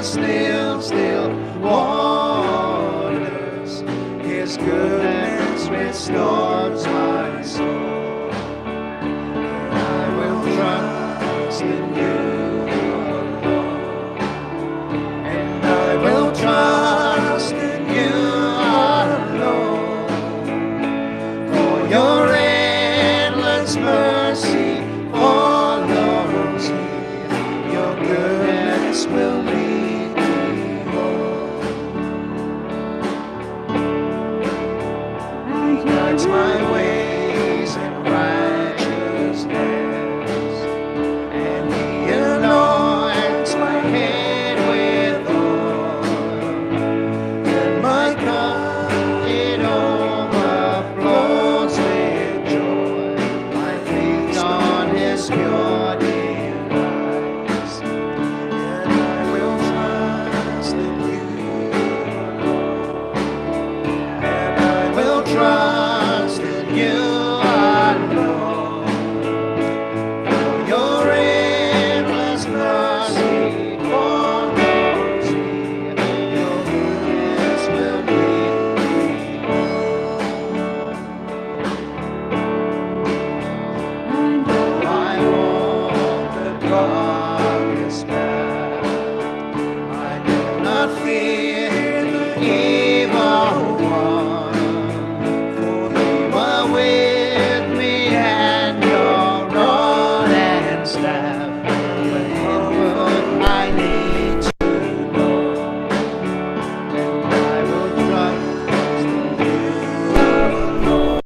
still waters. His goodness restores my soul. I will trust in you alone, and I will trust in you alone. For your endless mercy follows me, your goodness will lead me home. He guides my ways in righteousness, and he anoints my head with oil, and my cup it overflows with joy. I feed on his pure delights, and I will trust in you alone, and I will trust in you alone. For your endless mercy follows me, your goodness will lead me home. And though I walk the darkest path, I do not fear the evil one, for you are with me, and your rod and staff will comfort my need to know. And I will trust in you alone,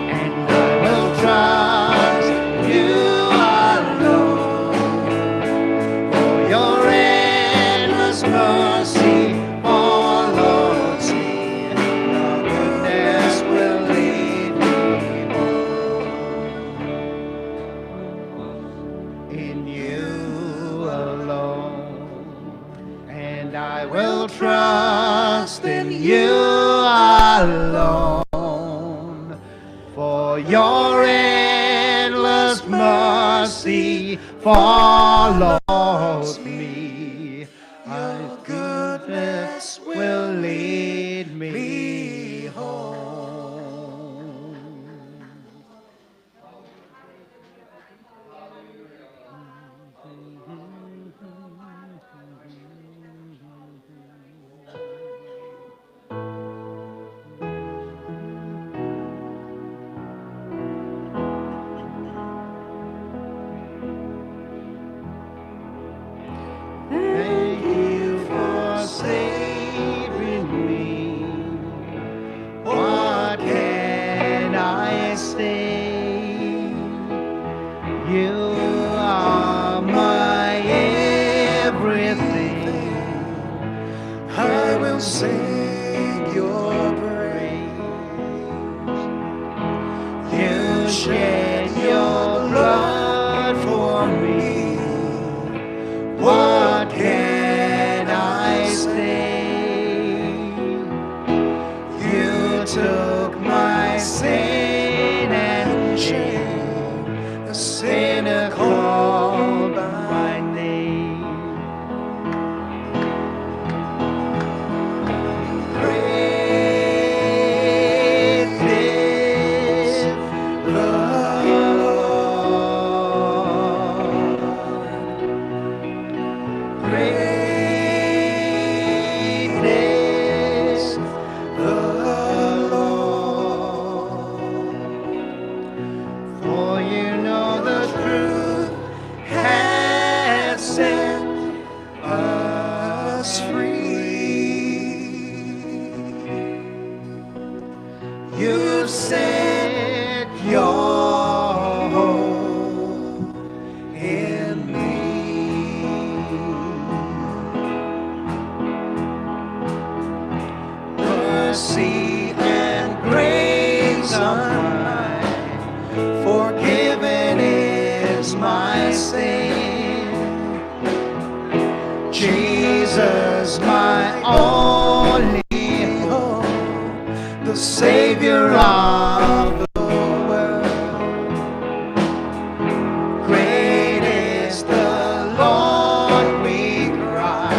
and I will trust you alone. For your endless mercy follows me, your goodness will lead me home. In you alone, and I will trust in you alone. For your endless mercy follows me, my goodness will lead me home. Thank you for saving me. What can I say? You are my everything. I will sing your praise. You shed your blood for me. What can I say? You took my sin and shame, a sinner called by name. Great is the Lord. Great is the Lord. For you know the truth has set us free. You've set your hope in me. Mercy and grace are mine, forgiven is my sin. Jesus, my only hope, the Savior of the world. Great is the Lord, we cry.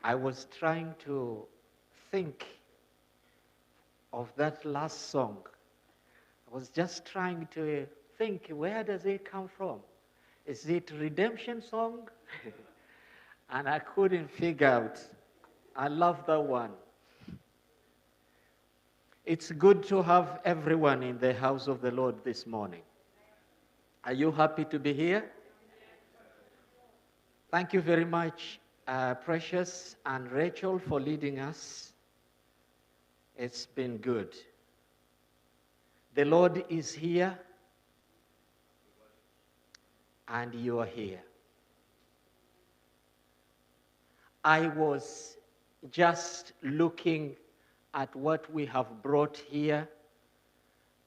I was trying to think of that last song. I was just trying to think, where does it come from? Is it a redemption song? And I couldn't figure out. I love that one. It's good to have everyone in the house of the Lord this morning. Are you happy to be here? Thank you very much, Precious and Rachel, for leading us. It's been good. The Lord is here, and you are here. I was just looking at what we have brought here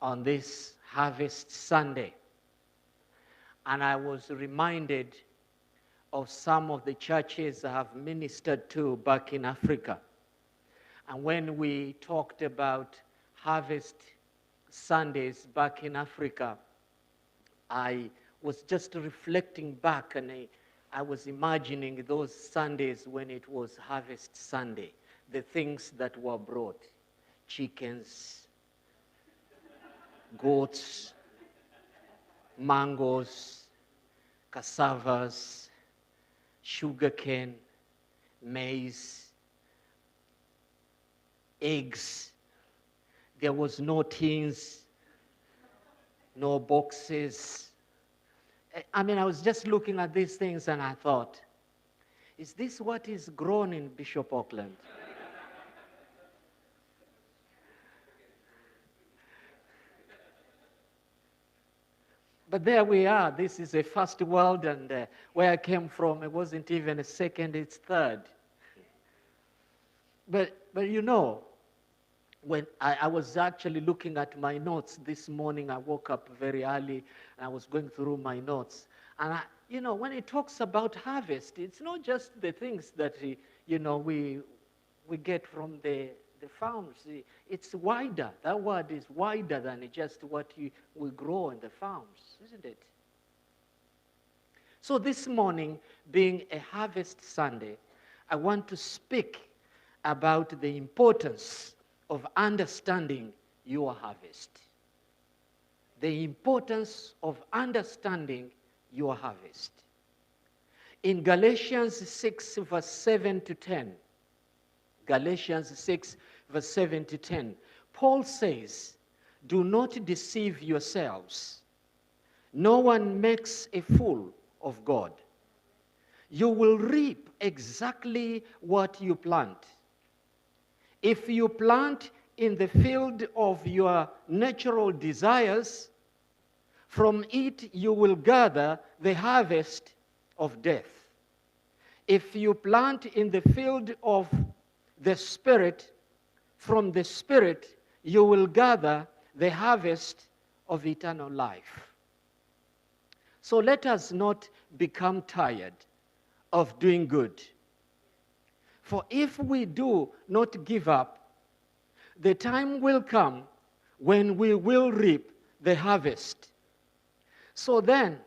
on this Harvest Sunday, and I was reminded of some of the churches I have ministered to back in Africa. And when we talked about Harvest Sundays back in Africa, I was just reflecting back, and I was imagining those Sundays when it was Harvest Sunday, the things that were brought: chickens, goats, mangoes, cassavas, sugarcane, maize, eggs. There was no tins, no boxes. I mean, I was just looking at these things and I thought, is this what is grown in Bishop Auckland? But there we are. This is a first world, and where I came from, it wasn't even a second, it's third. But you know, when I was actually looking at my notes this morning, I woke up very early, and I was going through my notes. And, you know, when it talks about harvest, it's not just the things that, you know, we get from the farms. It's wider. That word is wider than just what we grow in the farms, isn't it? So this morning, being a Harvest Sunday, I want to speak about the importance of understanding your harvest. The importance of understanding your harvest. In Galatians 6, verse 7 to 10, Galatians 6, verse 7 to 10, Paul says, "Do not deceive yourselves. No one makes a fool of God. You will reap exactly what you plant. If you plant in the field of your natural desires, from it you will gather the harvest of death. If you plant in the field of the Spirit, from the Spirit you will gather the harvest of eternal life." So let us not become tired of doing good. For if we do not give up, the time will come when we will reap the harvest. So then,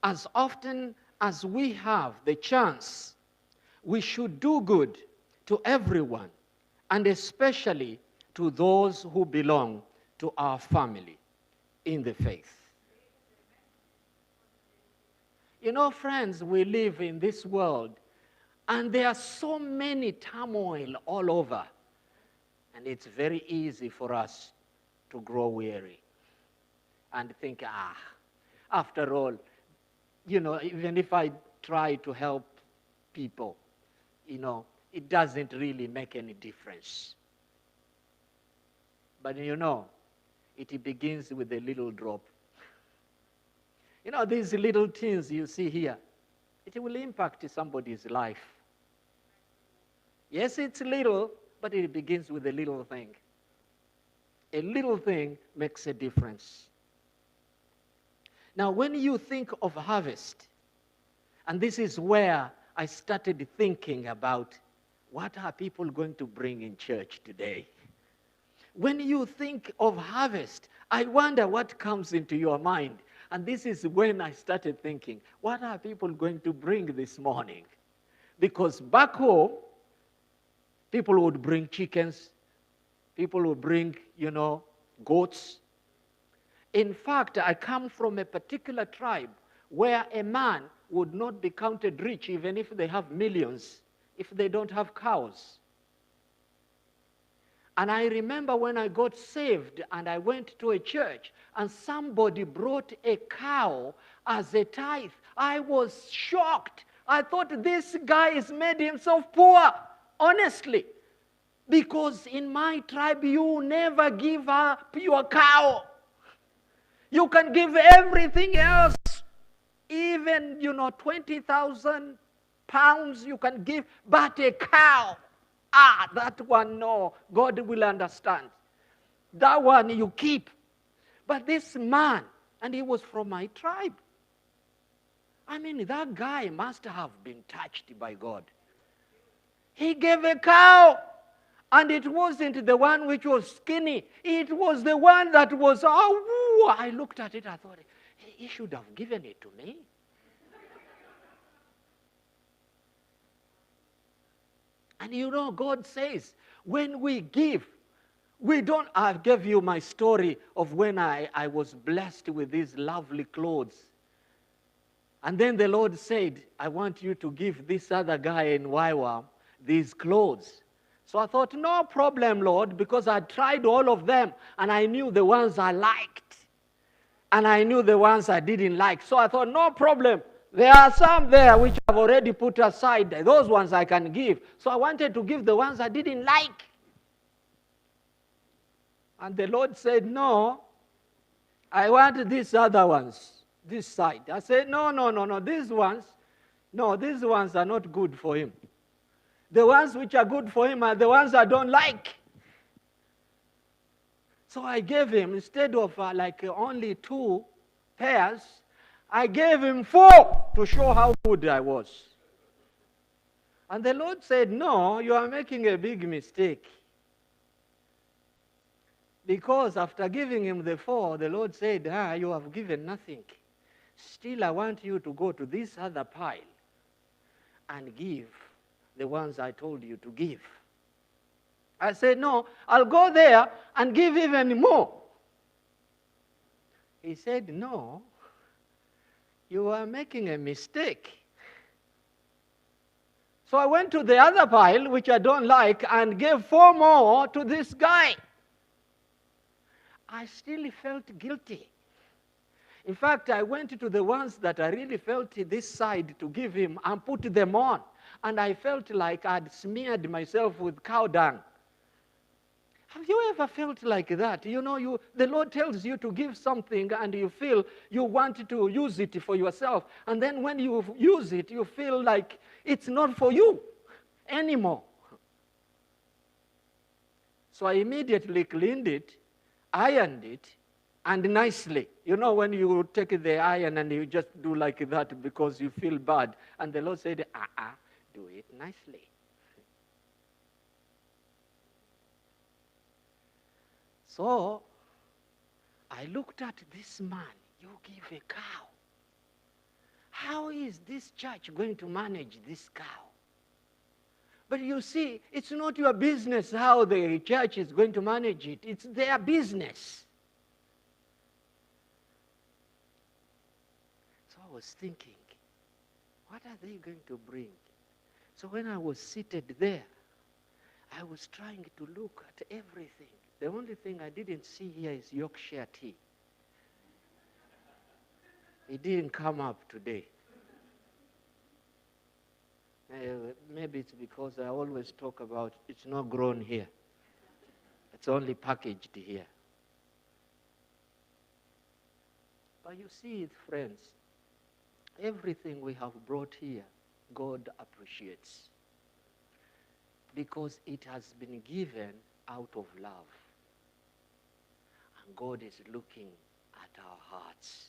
as often as we have the chance we should do good to everyone, and especially to those who belong to our family in the faith. You know, friends, we live in this world, and there are so many turmoil all over, and it's very easy for us to grow weary and think, after all, even if I try to help people, it doesn't really make any difference. But it begins with a little drop. These little things you see here, it will impact somebody's life. Yes, it's little, but it begins with a little thing. A little thing makes a difference. Now, when you think of harvest, and this is where I started thinking about what are people going to bring in church today. When you think of harvest, I wonder what comes into your mind. And this is when I started thinking, what are people going to bring this morning? Because back home, people would bring chickens, people would bring, goats. In fact, I come from a particular tribe where a man would not be counted rich even if they have millions, if they don't have cows. And I remember when I got saved and I went to a church and somebody brought a cow as a tithe. I was shocked. I thought this guy has made himself poor, honestly. Because in my tribe, you never give up your cow. You can give everything else. Even, 20,000 pounds you can give, but a cow. That one, no, God will understand. That one you keep. But this man, and he was from my tribe. That guy must have been touched by God. He gave a cow, and it wasn't the one which was skinny. It was the one that was, I looked at it, I thought, he should have given it to me. And God says, when we give, I gave you my story of when I was blessed with these lovely clothes. And then the Lord said, I want you to give this other guy in Waiwa these clothes. So I thought, no problem, Lord, because I tried all of them, and I knew the ones I liked, and I knew the ones I didn't like. So I thought, no problem. There are some there which I've already put aside. Those ones I can give. So I wanted to give the ones I didn't like. And the Lord said, no, I want these other ones, this side. I said, no, these ones are not good for him. The ones which are good for him are the ones I don't like. So I gave him, instead of only 2 pairs, I gave him 4 to show how good I was. And the Lord said, no, you are making a big mistake. Because after giving him the 4, the Lord said, you have given nothing. Still, I want you to go to this other pile and give the ones I told you to give. I said, no, I'll go there and give even more. He said, no, you are making a mistake. So I went to the other pile, which I don't like, and gave 4 more to this guy. I still felt guilty. In fact, I went to the ones that I really felt this side to give him and put them on. And I felt like I'd smeared myself with cow dung. Have you ever felt like that? The Lord tells you to give something and you feel you want to use it for yourself. And then when you use it, you feel like it's not for you anymore. So I immediately cleaned it, ironed it, and nicely. When you take the iron and you just do like that because you feel bad. And the Lord said, do it nicely. So I looked at this man. You give a cow. How is this church going to manage this cow? But you see, it's not your business how the church is going to manage it. It's their business. So I was thinking, what are they going to bring? So when I was seated there, I was trying to look at everything. The only thing I didn't see here is Yorkshire tea. It didn't come up today. Maybe it's because I always talk about it's not grown here. It's only packaged here. But you see it, friends, everything we have brought here, God appreciates. Because it has been given out of love. And God is looking at our hearts.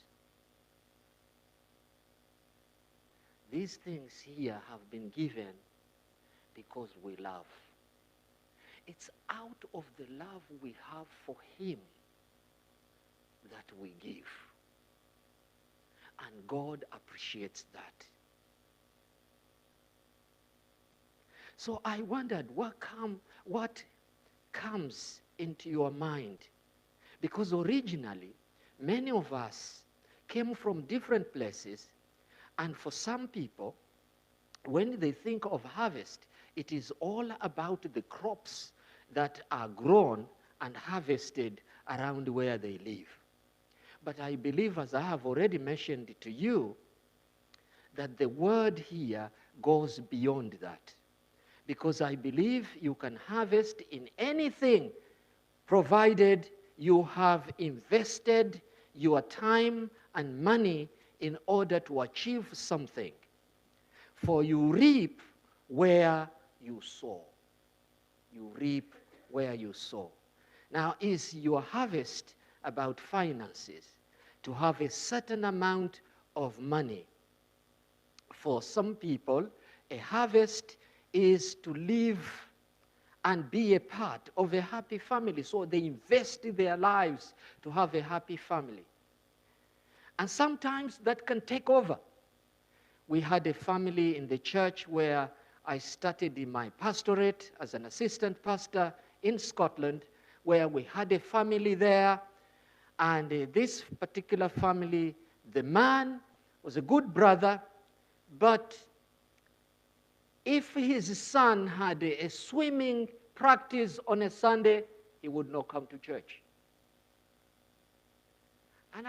These things here have been given because we love. It's out of the love we have for Him that we give. And God appreciates that. So I wondered what comes into your mind. Because originally, many of us came from different places. And for some people, when they think of harvest, it is all about the crops that are grown and harvested around where they live. But I believe, as I have already mentioned to you, that the word here goes beyond that. Because I believe you can harvest in anything, provided you have invested your time and money in order to achieve something. For you reap where you sow. You reap where you sow. Now, is your harvest about finances? To have a certain amount of money. For some people, a harvest is to live and be a part of a happy family. So they invest in their lives to have a happy family. And sometimes that can take over. We had a family in the church where I started in my pastorate as an assistant pastor in Scotland, where we had a family there. And this particular family, the man was a good brother, but if his son had a swimming practice on a Sunday, he would not come to church. And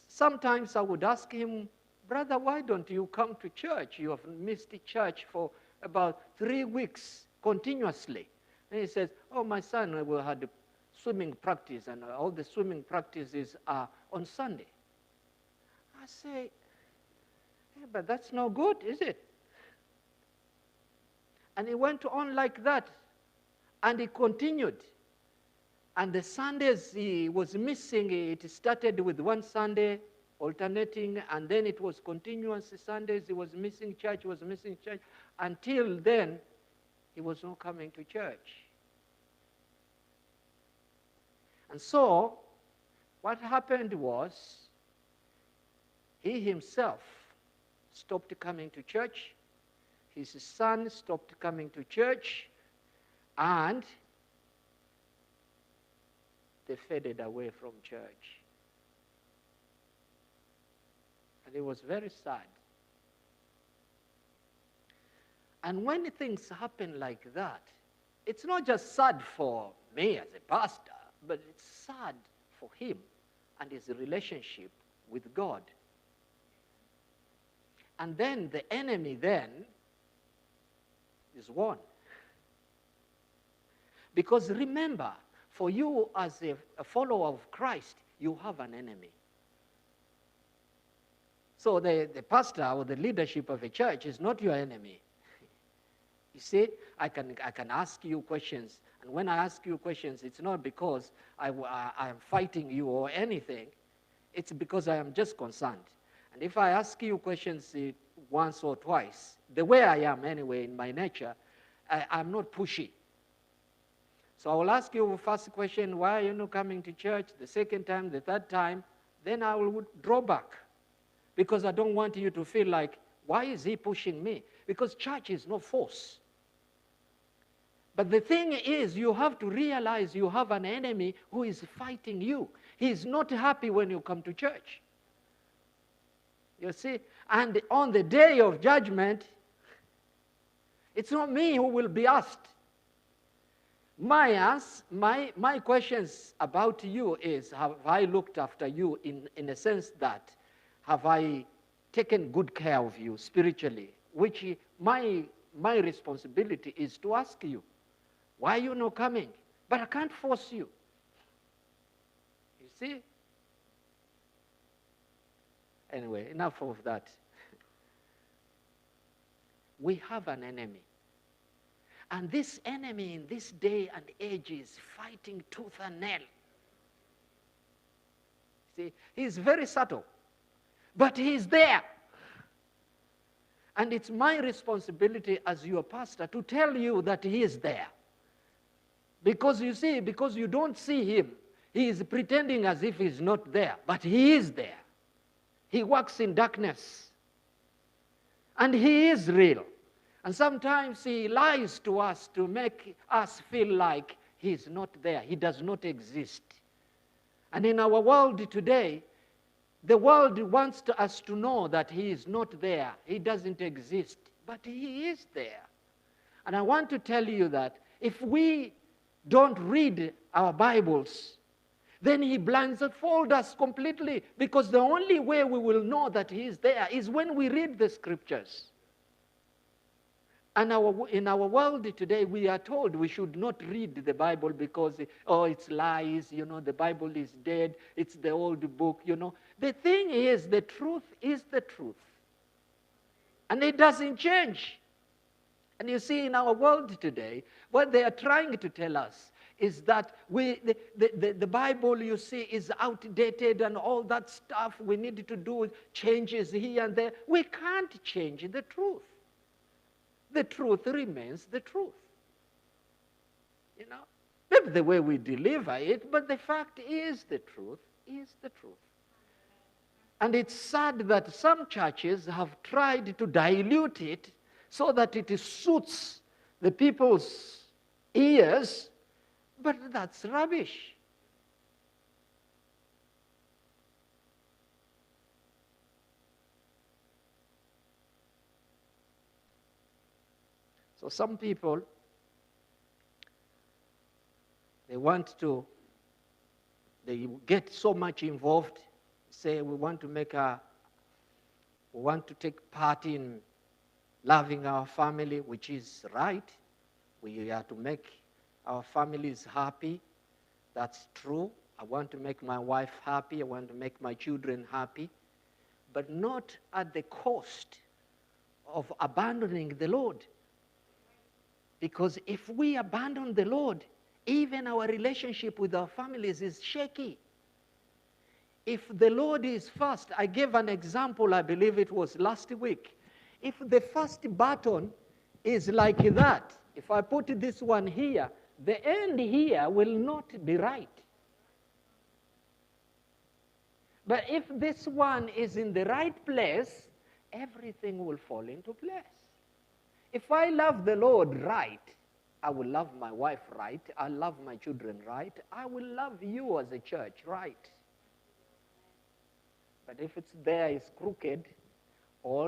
sometimes I would ask him, brother, why don't you come to church? You have missed the church for about 3 weeks continuously. And he says, oh, my son will have the swimming practice, and all the swimming practices are on Sunday. I say, hey, but that's no good, is it? And he went on like that, and he continued. And the Sundays he was missing, it started with one Sunday alternating, and then it was continuous Sundays. He was missing church, until then he was not coming to church. And so what happened was he himself stopped coming to church. His son stopped coming to church, and they faded away from church. And it was very sad. And when things happen like that, it's not just sad for me as a pastor, but it's sad for him and his relationship with God. And then the enemy then is won. Because remember, for you as a follower of Christ, you have an enemy. So the pastor or the leadership of a church is not your enemy. You see, I can ask you questions, and when I ask you questions, it's not because I am fighting you or anything. It's because I am just concerned. And if I ask you questions once or twice, the way I am anyway in my nature, I'm not pushy. So I will ask you first question, why are you not coming to church? The second time, the third time, then I will draw back. Because I don't want you to feel like, why is he pushing me? Because church is no force. But the thing is, you have to realize you have an enemy who is fighting you. He is not happy when you come to church. You see? And on the day of judgment, it's not me who will be asked. My questions about you is, have I looked after you in a sense that, have I taken good care of you spiritually? Which my responsibility is to ask you, why are you not coming? But I can't force you. You see? Anyway, enough of that. We have an enemy. And this enemy in this day and age is fighting tooth and nail. See, he's very subtle, but he's there. And it's my responsibility as your pastor to tell you that he is there. Because you see, because you don't see him, he is pretending as if he's not there, but he is there. He works in darkness. And he is real. And sometimes he lies to us to make us feel like he's not there. He does not exist. And in our world today, the world wants us to know that he is not there. He doesn't exist. But he is there. And I want to tell you that if we don't read our Bibles, then he blindfolds us completely, because the only way we will know that he is there is when we read the scriptures. And in our world today, we are told we should not read the Bible because, it's lies, the Bible is dead, it's the old book, The thing is, the truth is the truth. And it doesn't change. And you see, in our world today, what they are trying to tell us is that the Bible, you see, is outdated and all that stuff. We need to do changes here and there. We can't change the truth. The truth remains the truth. Maybe the way we deliver it, but the fact is the truth is the truth. And it's sad that some churches have tried to dilute it so that it suits the people's ears, but that's rubbish. So some people, they get so much involved, say we want to take part in loving our family, which is right. We are to make our families happy. That's true. I want to make my wife happy. I want to make my children happy. But not at the cost of abandoning the Lord. Because if we abandon the Lord, even our relationship with our families is shaky. If the Lord is first, I gave an example, I believe it was last week. If the first button is like that, if I put this one here, the end here will not be right. But if this one is in the right place, everything will fall into place. If I love the Lord right, I will love my wife right, I love my children right, I will love you as a church right. But if it's there is crooked, all